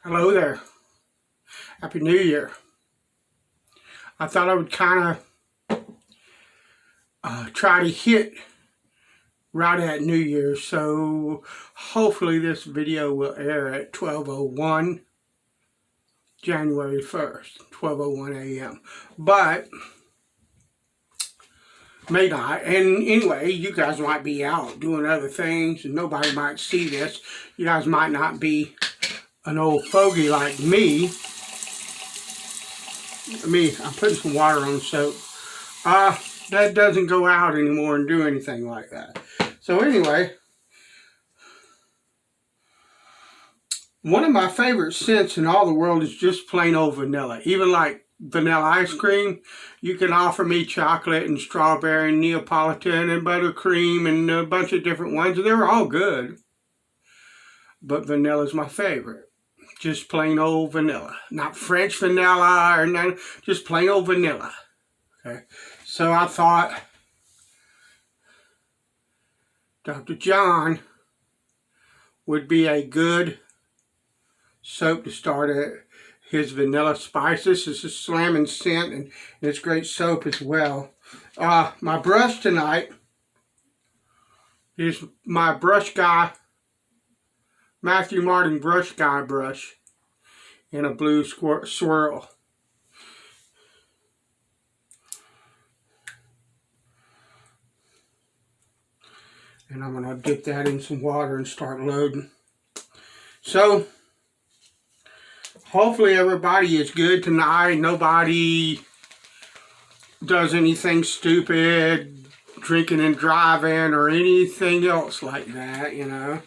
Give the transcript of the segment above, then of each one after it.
Hello there. Happy New Year. I thought I would kind of try to hit right at New Year's, so hopefully this video will air at 12:01 January 1st, 12:01 a.m. But may not. And anyway, you guys might be out doing other things and nobody might see this. You guys might not be an old fogey like me. I'm putting some water on the soap. That doesn't go out anymore and do anything like that. So anyway, one of my favorite scents in all the world is just plain old vanilla. Even like vanilla ice cream, you can offer me chocolate and strawberry and Neapolitan and buttercream and a bunch of different ones. They're all good, but vanilla is my favorite. Just plain old vanilla. Not French vanilla or none, just plain old vanilla. Okay, so I thought Dr. John would be a good soap to start his vanilla spice. This is a slamming scent and it's great soap as well. My brush tonight is my Brush Guy, Matthew Martin Brush Guy brush in a blue swirl. And I'm going to dip that in some water and start loading. So, hopefully everybody is good tonight. Nobody does anything stupid, drinking and driving or anything else like that, you know.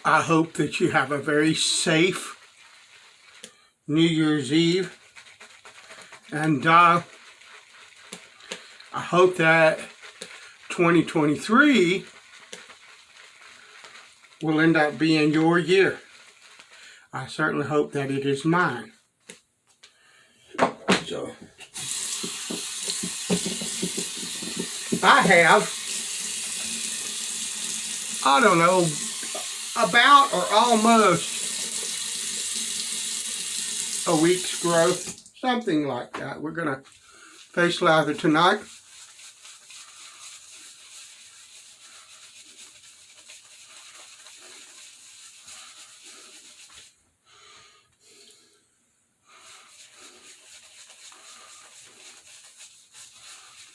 I hope that you have a very safe New Year's Eve. And I hope that 2023 will end up being your year. I certainly hope that it is mine. So, I have, I don't know, about or almost a week's growth, something like that. We're going to face lather tonight.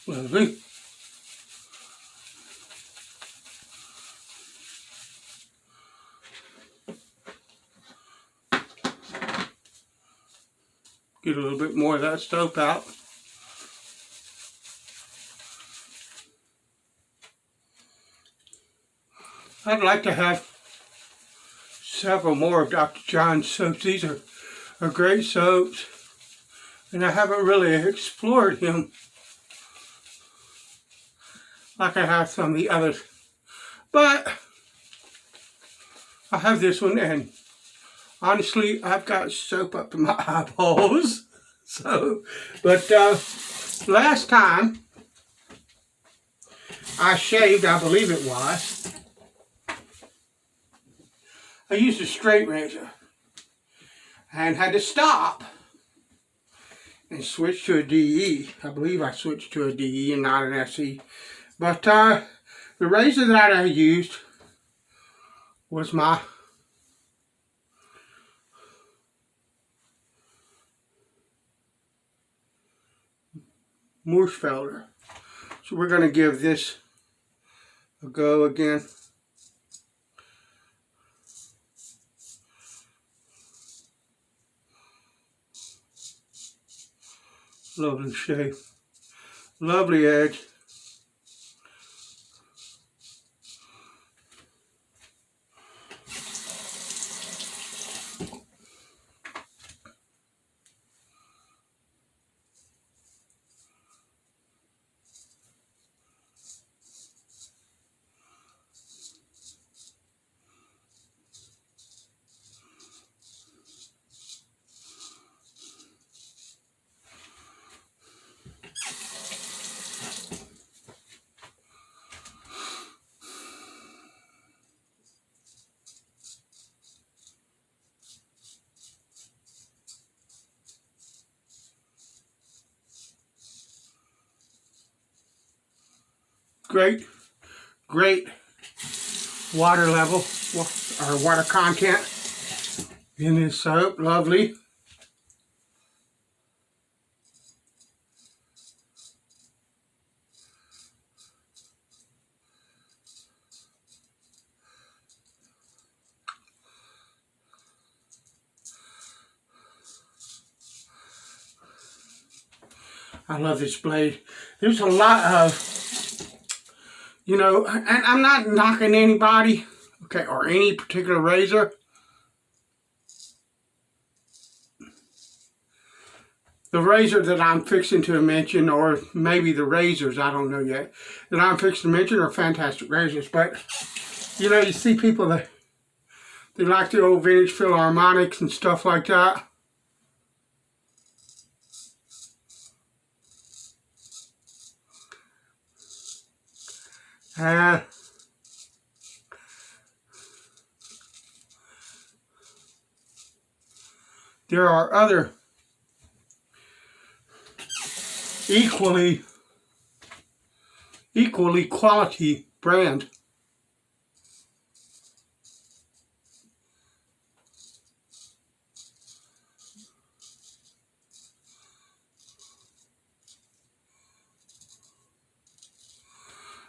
Lovely. Get a little bit more of that soap out. I'd like to have several more of Dr. John's soaps. These are great soaps, and I haven't really explored him like I have some of the others. But I have this one, and honestly, I've got soap up to my eyeballs. So, but last time I shaved, I believe it was, I used a straight razor and had to stop and switch to a DE. I believe I switched to a DE and not an SE. But the razor that I used was my Murschfelder. So we're going to give this a go again. Lovely shape. Lovely edge. great water level or water content in this soap. Lovely. I love this blade. There's a lot of, you know, and I'm not knocking anybody, okay, or any particular razor. The razor that I'm fixing to mention, or maybe the razors, I don't know yet, that I'm fixing to mention are fantastic razors. But, you know, you see people that they like the old vintage Philharmonics and stuff like that. There are other equally quality brand.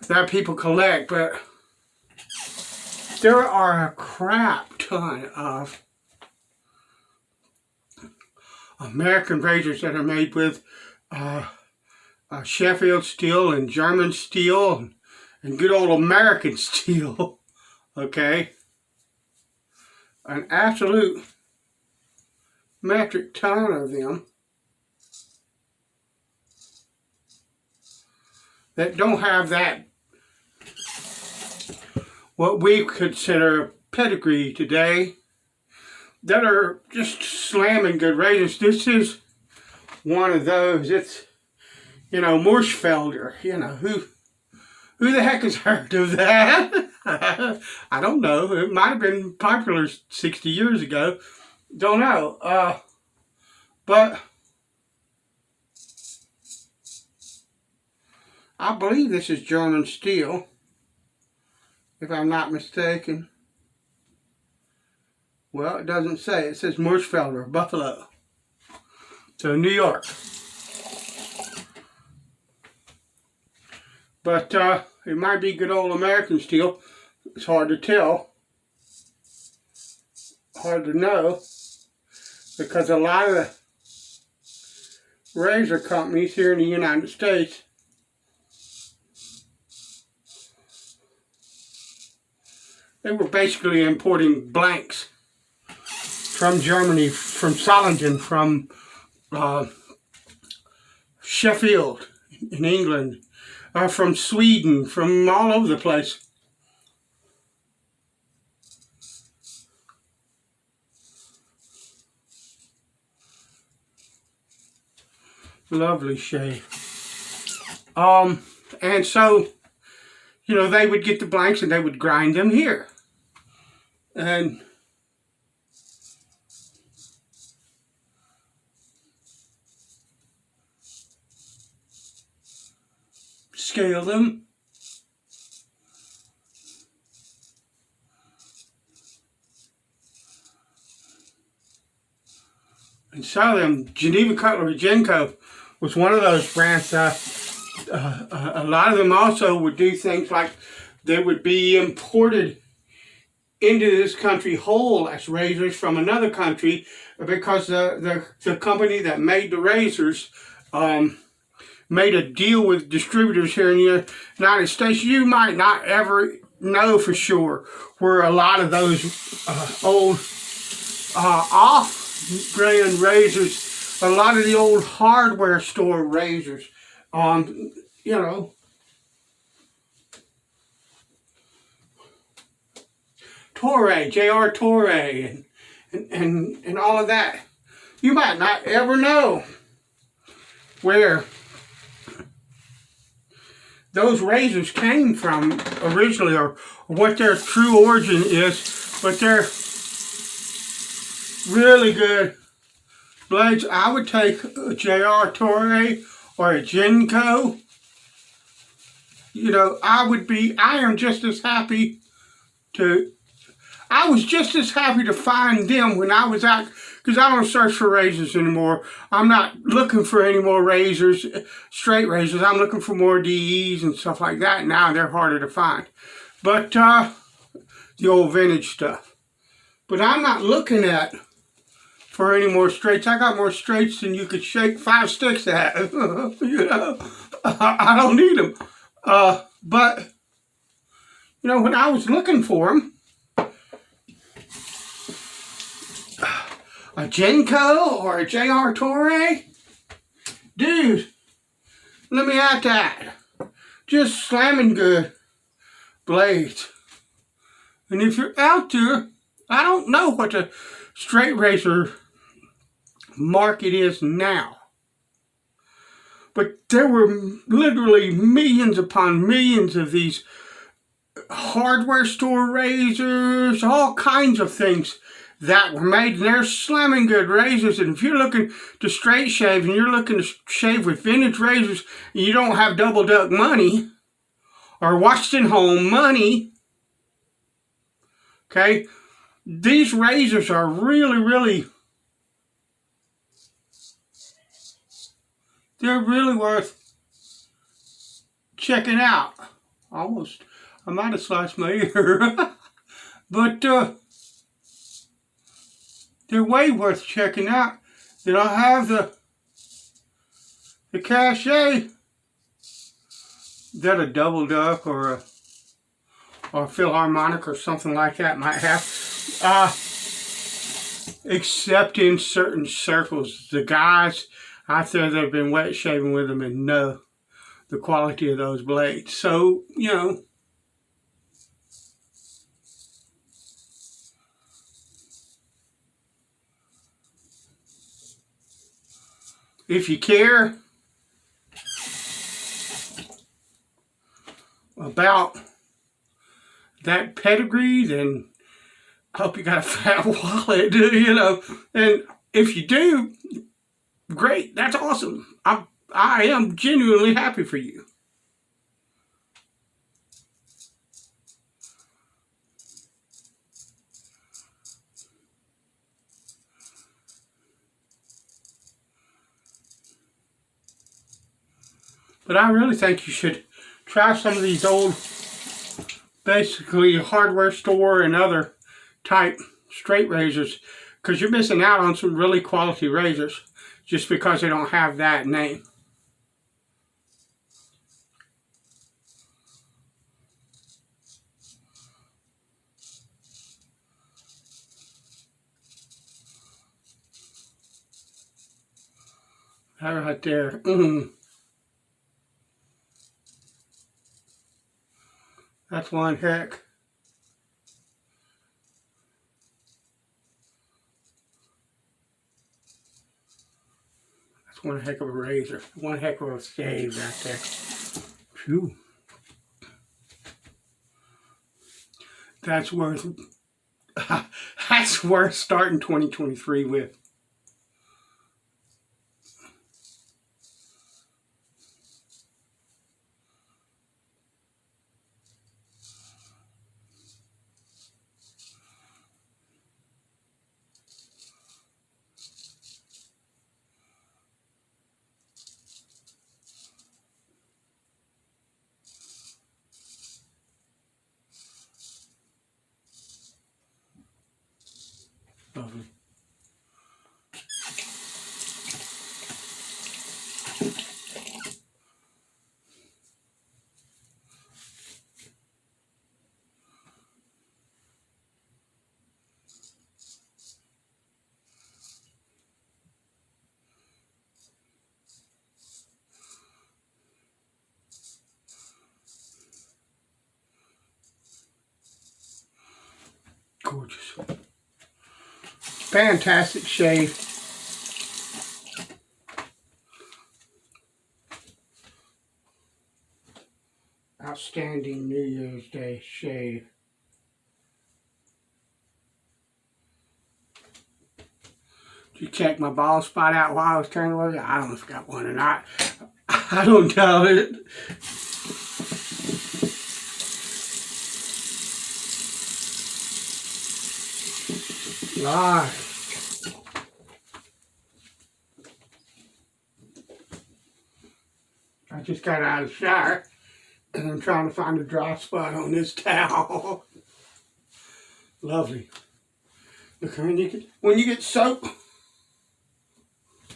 That people collect, but there are a crap ton of American razors that are made with Sheffield steel and German steel and good old American steel. Okay, an absolute metric ton of them that don't have that what we consider pedigree today, that are just slamming good razors. This is one of those. It's, you know, Murschfelder. You know, who the heck has heard of that? I don't know. It might have been popular 60 years ago. Don't know. But I believe this is German steel, if I'm not mistaken. Well, it doesn't say. It says Murschfelder, Buffalo. So, New York. But it might be good old American steel. It's hard to tell. Hard to know. Because a lot of the razor companies here in the United States they were basically importing blanks from Germany, from Solingen, from Sheffield in England, from Sweden, from all over the place. Lovely shade. And so, you know, they would get the blanks and they would grind them here. And scale them. And sell them. Geneva Cutlery Genco was one of those brands. A lot of them also would do things like they would be imported into this country whole as razors from another country, because the company that made the razors made a deal with distributors here in the United States. You might not ever know for sure where a lot of those old off-brand razors, a lot of the old hardware store razors, you know, Toray, J.R. Toray, and all of that. You might not ever know where those razors came from originally, or what their true origin is, but they're really good blades. I would take a J.R. Toray or a Genco. you know, I am just as happy to, I was just as happy to find them when I was out, because I don't search for razors anymore. I'm not looking for any more razors, straight razors. I'm looking for more DEs and stuff like that. Now they're harder to find. But the old vintage stuff. But I'm not looking for any more straights. I got more straights than you could shake 5 sticks at. You know, I don't need them. But, you know, when I was looking for them, a Genco or a JR Torre, dude, let me at that. Just slamming good blades. And if you're out there, I don't know what the straight razor market is now, but there were literally millions upon millions of these hardware store razors, all kinds of things that were made, and they're slamming good razors. And if you're looking to straight shave and you're looking to shave with vintage razors and you don't have Double Duck money or Washington Home money, okay, these razors are really, they're really worth checking out. Almost, I might have sliced my ear. But they're way worth checking out. Then I'll have the Cachet that a Double Duck or Philharmonic or something like that might have. Except in certain circles. The guys out there that have been wet shaving with them and know the quality of those blades. So, you know, if you care about that pedigree, then I hope you got a fat wallet, you know. And if you do, great, that's awesome. I am genuinely happy for you. But I really think you should try some of these old, basically hardware store and other type straight razors, because you're missing out on some really quality razors just because they don't have that name. That right there. That's one heck. That's one heck of a razor. One heck of a shave right there. Phew. That's worth starting 2023 with. Lovely. Gorgeous. Fantastic shave. Outstanding New Year's Day shave. Did you check my bald spot out while I was turning away? I don't know if I got one or not. I don't doubt it. Right. I just got out of the shower and I'm trying to find a dry spot on this towel. Lovely. Look, when you get soap,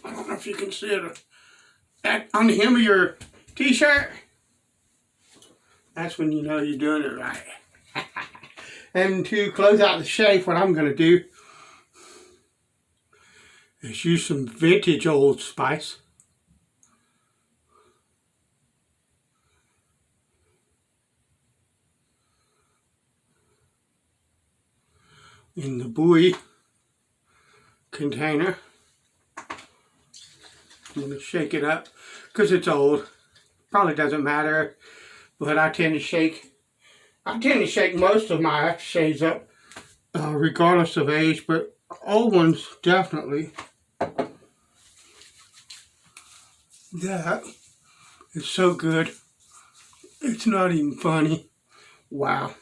I don't know if you can see it on the hem of your t-shirt. That's when you know you're doing it right. And to close out the shave, what I'm going to do is use some vintage Old Spice. In the buoy container. I'm going to shake it up because it's old. Probably doesn't matter, but I tend to shake most of my aftershaves up regardless of age, but old ones definitely. That is so good. It's not even funny. Wow.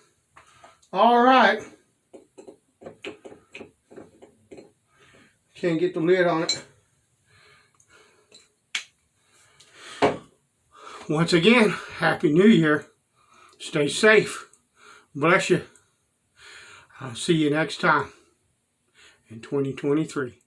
All right. Can't get the lid on it. Once again, Happy New Year. Stay safe. Bless you. I'll see you next time in 2023.